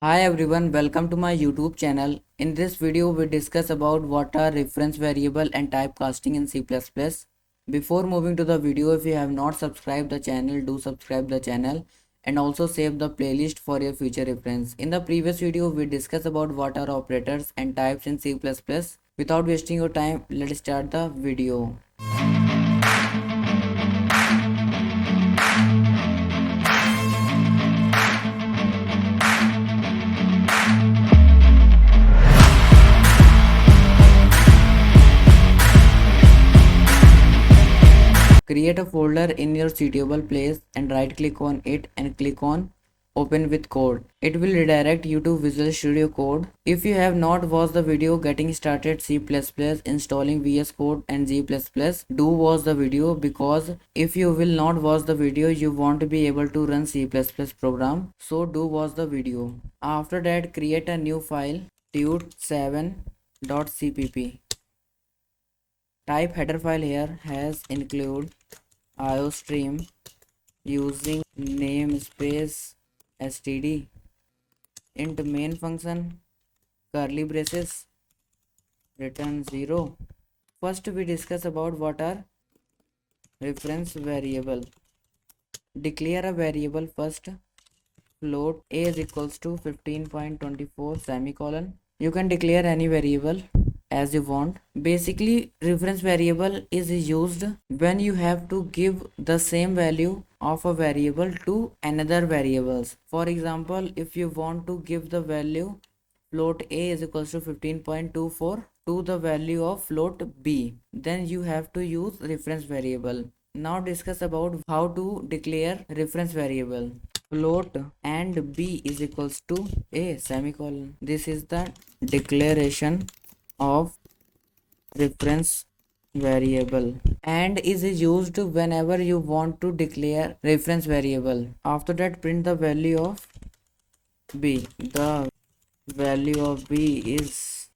Hi everyone, welcome to my YouTube channel. In this video, we discuss about what are reference variable and typecasting in C++. Before moving to the video, if you have not subscribed the channel, do subscribe the channel and also save the playlist for your future reference. In the previous video, we discussed about what are operators and types in C++. Without wasting your time, let's start the video. Create a folder in your suitable place and right click on it and click on open with code. It will redirect you to Visual Studio Code. If you have not watched the video getting started C++, installing VS Code and G++, do watch the video, because if you will not watch the video you won't be able to run C++ program. So do watch the video. After that, create a new file tut7.cpp. Type header file here has include iostream using namespace std, int main function, curly braces, return 0. First we discuss about what are reference variable. Declare a variable first. Float a is equals to 15.24 semicolon. You can declare any variable as you want. Basically, reference variable is used when you have to give the same value of a variable to another variables. For example, if you want to give the value float a is equals to 15.24 to the value of float b, then you have to use reference variable. Now discuss about how to declare reference variable. Float and b is equals to a semicolon. This is the declaration of reference variable and is used whenever you want to declare reference variable. After that, print the value of b. The value of b is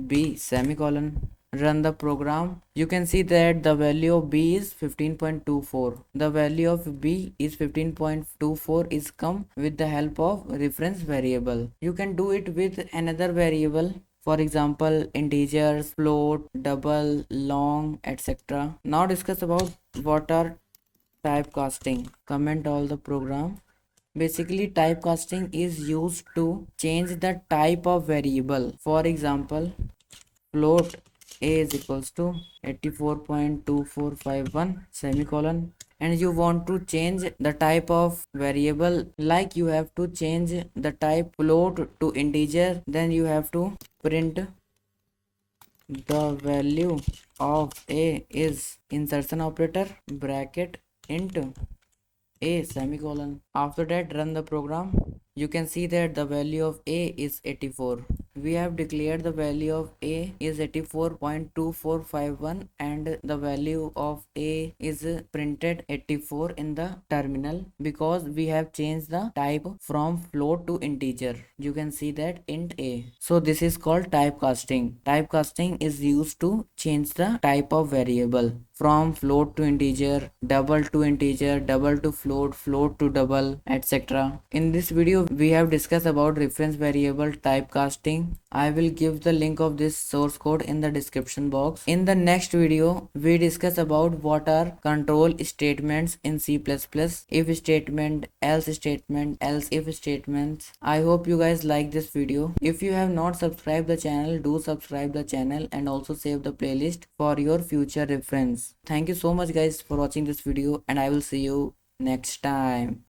b semicolon. Run the program. You can see that the value of b is 15.24. The value of b is 15.24 is come with the help of reference variable. You can do it with another variable, for example integers, float, double, long, etc. Now discuss about what are typecasting. Comment all the program. Basically, typecasting is used to change the type of variable. For example, float a is equals to 84.2451 semicolon, and you want to change the type of variable, like you have to change the type float to integer, then you have to print the value of a is insertion operator bracket int a semicolon. After that, run the program. You can see that the value of a is 84. We have declared the value of a is 84.2451 and the value of a is printed 84 in the terminal because we have changed the type from float to integer. You can see that int a. So this is called typecasting. Typecasting is used to change the type of variable from float to integer, double to integer, double to float, float to double, etc. In this video we have discussed about reference variable typecasting. I will give the link of this source code in the description box. In the next video we discuss about what are control statements in C++, if statement, else statement, else if statements. I hope you guys like this video. If you have not subscribed the channel, do subscribe the channel and also save the playlist for your future reference. Thank you so much guys for watching this video, and I will see you next time.